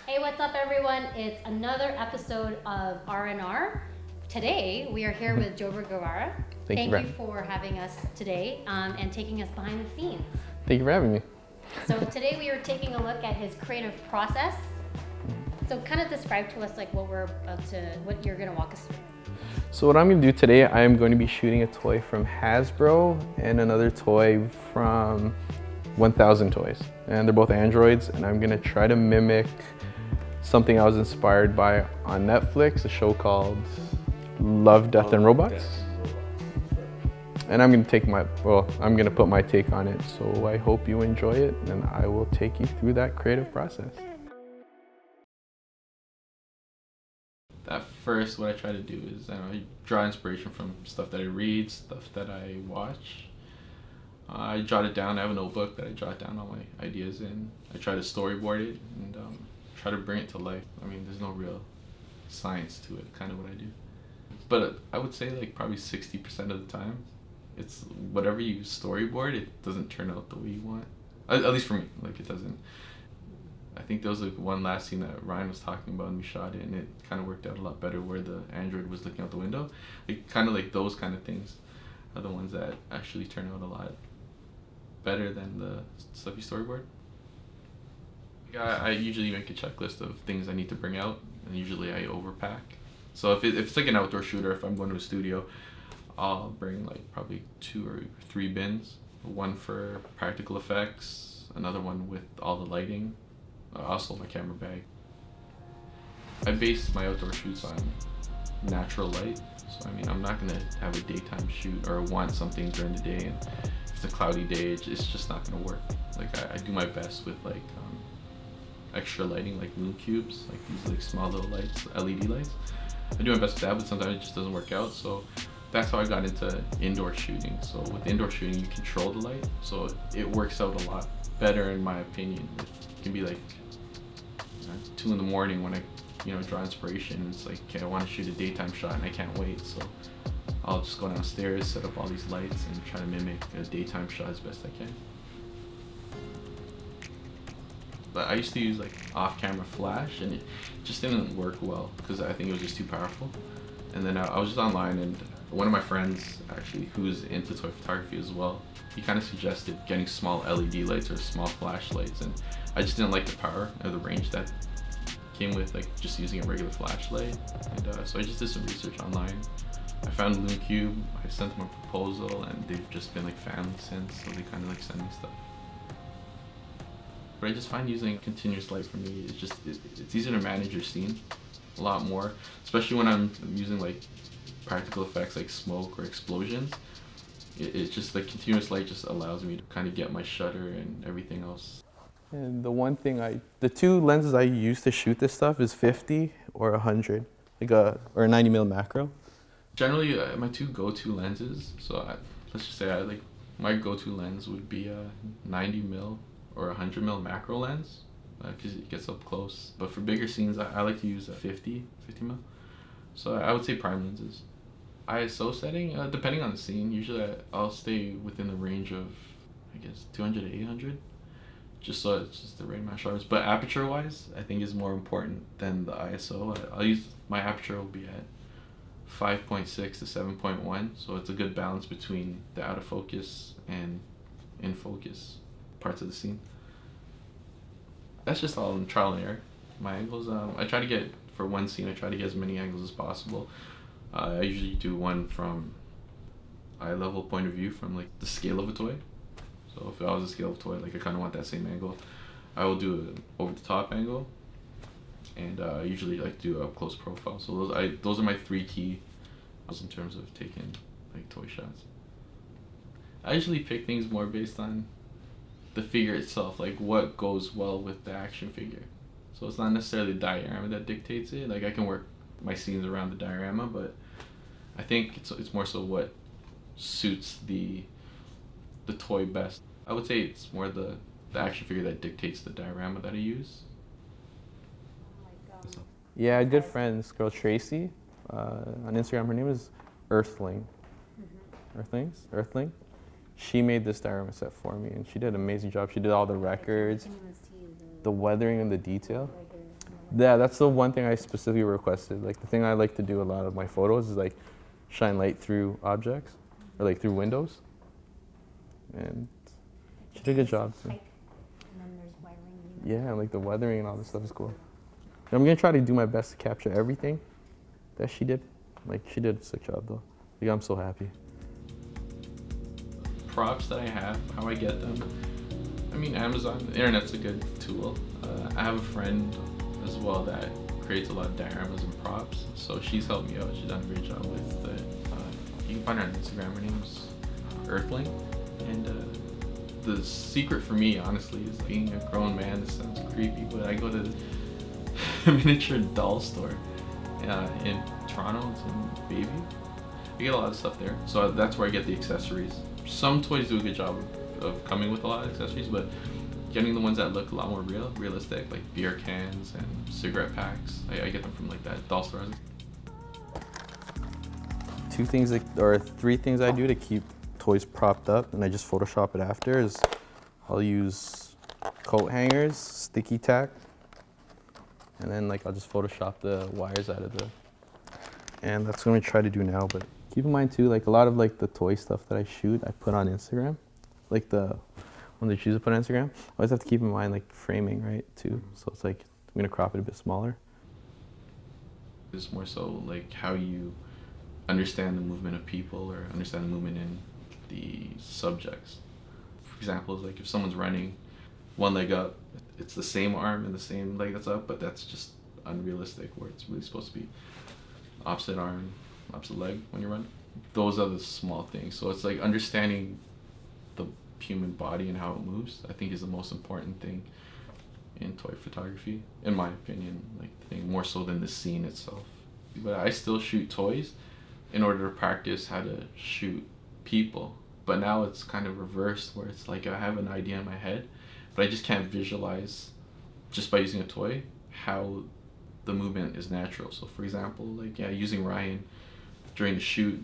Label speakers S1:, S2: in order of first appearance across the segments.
S1: Hey, what's up everyone? It's another episode of R&R. Today, we are here with 𝗃𝗿 𝗃𝗃𝗿. Thank you for having us today and taking us behind the scenes.
S2: Thank you for having me.
S1: So today we are taking a look at his creative process. So kind of describe to us like what you're gonna walk us through.
S2: So what I'm going to do today, I am going to be shooting a toy from Hasbro and another toy from 1000 Toys. And they're both androids, and I'm going to try to mimic something I was inspired by on Netflix, a show called Love, Death, and Robots. And I'm going to put my take on it. So I hope you enjoy it, and I will take you through that creative process. At first, what I try to do is I draw inspiration from stuff that I read, stuff that I watch. I jot it down. I have a notebook that I jot down all my ideas in. I try to storyboard it and try to bring it to life. I mean, there's no real science to it, kind of what I do. But I would say like probably 60% of the time, it's whatever you storyboard, it doesn't turn out the way you want. At least for me, like it doesn't. I think there was like one last scene that Ryan was talking about and we shot it, and it kind of worked out a lot better where the android was looking out the window. Like kind of like those kind of things are the ones that actually turn out a lot better than the stuff you storyboard. I usually make a checklist of things I need to bring out, and usually I overpack. So if it's like an outdoor shooter, if I'm going to a studio, I'll bring like probably 2 or 3 bins. One for practical effects, another one with all the lighting, also my camera bag. I base my outdoor shoots on natural light. So I mean, I'm not gonna have a daytime shoot or want something during the day, and if it's a cloudy day, it's just not gonna work. Like I do my best with like extra lighting, like moon cubes, like these like small little lights, LED lights. I do my best with that, but sometimes it just doesn't work out. So that's how I got into indoor shooting. So with indoor shooting, you control the light, so it works out a lot better in my opinion. It can be like 2 in the morning when I draw inspiration. It's like, okay, I want to shoot a daytime shot and I can't wait, so I'll just go downstairs, set up all these lights, and try to mimic a daytime shot as best I can. But I used to use like off-camera flash, and it just didn't work well because I think it was just too powerful. And then I was just online, and one of my friends actually, who's into toy photography as well, he kind of suggested getting small LED lights or small flashlights, and I just didn't like the power or the range that came with like just using a regular flashlight. And so I just did some research online. I found Loon Cube, I sent them a proposal, and they've just been like family since, so they kind of like send me stuff. But I just find using continuous light for me is just, it's easier to manage your scene a lot more, especially when I'm using like practical effects like smoke or explosions. It's just like continuous light just allows me to kind of get my shutter and everything else. And the 2 lenses I use to shoot this stuff is 50 or 100, or a 90mm macro. Generally, my 2 go-to lenses. So let's just say my go-to lens would be a 90mm or 100mm macro lens, because it gets up close. But for bigger scenes, I like to use a 50mm. So I would say prime lenses. ISO setting, depending on the scene, usually I'll stay within the range of, I guess, 200 to 800, just so it's just the right amount of sharpness. But aperture wise, I think is more important than the ISO. My aperture will be at 5.6 to 7.1, so it's a good balance between the out of focus and in focus parts of the scene. That's just all in trial and error. My angles, for one scene, I try to get as many angles as possible. I usually do one from eye level point of view, from like the scale of a toy. So if I was a scale of a toy, like I kind of want that same angle, I will do an over the top angle, and I usually like do a up close profile. So those are my 3 key in terms of taking like toy shots. I usually pick things more based on the figure itself, like what goes well with the action figure. So it's not necessarily the diorama that dictates it. Like I can work my scenes around the diorama, but I think it's more so what suits the toy best. I would say it's more the action figure that dictates the diorama that I use. Yeah, a good friend, this girl Tracy, on Instagram, her name is 𝗃𝗃𝗃𝗃𝗃𝗃𝗃𝗃𝗃𝗃𝗃𝗃𝗃𝗃𝗃𝗃. Earthlings. She made this diorama set for me, and she did an amazing job. She did all the records, the weathering, and the detail.
S3: Yeah, that's the one thing I specifically requested. Like the thing I like to do a lot of my photos is like shine light through objects or like through windows. And she did a good job. So.
S1: And then there's wiring.
S3: Yeah, like the weathering and all this stuff is cool. I'm gonna try to do my best to capture everything that she did. Like she did a sick job though. Like I'm so happy.
S2: Props that I have, how I get them. I mean, Amazon, the internet's a good tool. I have a friend as well that creates a lot of dioramas and props, so she's helped me out. She's done a great job with it. You can find her on Instagram. Her name's Earthling. And the secret for me, honestly, is being a grown man. This sounds creepy, but I go to the miniature doll store in Toronto. It's in Bayview. I get a lot of stuff there, so that's where I get the accessories. Some toys do a good job of coming with a lot of accessories, but getting the ones that look a lot more realistic, like beer cans and cigarette packs, I get them from like that doll store.
S3: Three things I do to keep toys propped up, and I just Photoshop it after, is I'll use coat hangers, sticky tack, and then like I'll just Photoshop the wires out of the, and that's what I'm gonna try to do now. But keep in mind too, like a lot of like the toy stuff that I shoot, I put on Instagram, like the ones I choose to put on Instagram. I always have to keep in mind like framing, right, too. So it's like I'm gonna crop it a bit smaller.
S2: It's more so like how you understand the movement of people or understand the movement in the subjects. For example, like if someone's running one leg up, it's the same arm and the same leg that's up, but that's just unrealistic, where it's really supposed to be opposite arm, opposite leg when you run. Those are the small things. So it's like understanding the human body and how it moves, I think, is the most important thing in toy photography, in my opinion. Like the thing more so than the scene itself. But I still shoot toys in order to practice how to shoot people. But now it's kind of reversed, where it's like I have an idea in my head, but I just can't visualize just by using a toy how the movement is natural. So for example, like using Ryan during the shoot,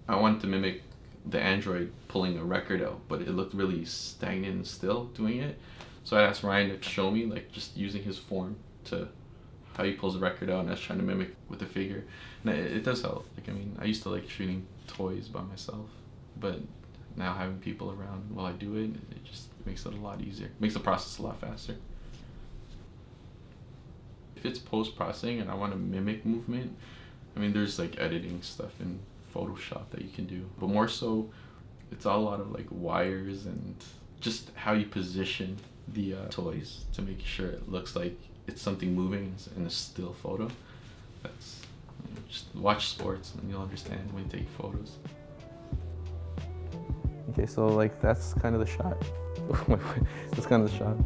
S2: I wanted to mimic the android pulling a record out, but it looked really stagnant and still doing it. So I asked Ryan to show me, like, just using his form to how he pulls the record out, and I was trying to mimic with the figure. And it does help. Like, I mean, I used to like shooting toys by myself, but now having people around while I do it, it just makes it a lot easier. It makes the process a lot faster. If it's post-processing and I want to mimic movement, I mean, there's like editing stuff in Photoshop that you can do, but more so it's all a lot of like wires and just how you position the toys to make sure it looks like it's something moving in a still photo. That's, just watch sports and you'll understand when you take photos.
S3: Okay, so like that's kind of the shot. That's kind of the shot.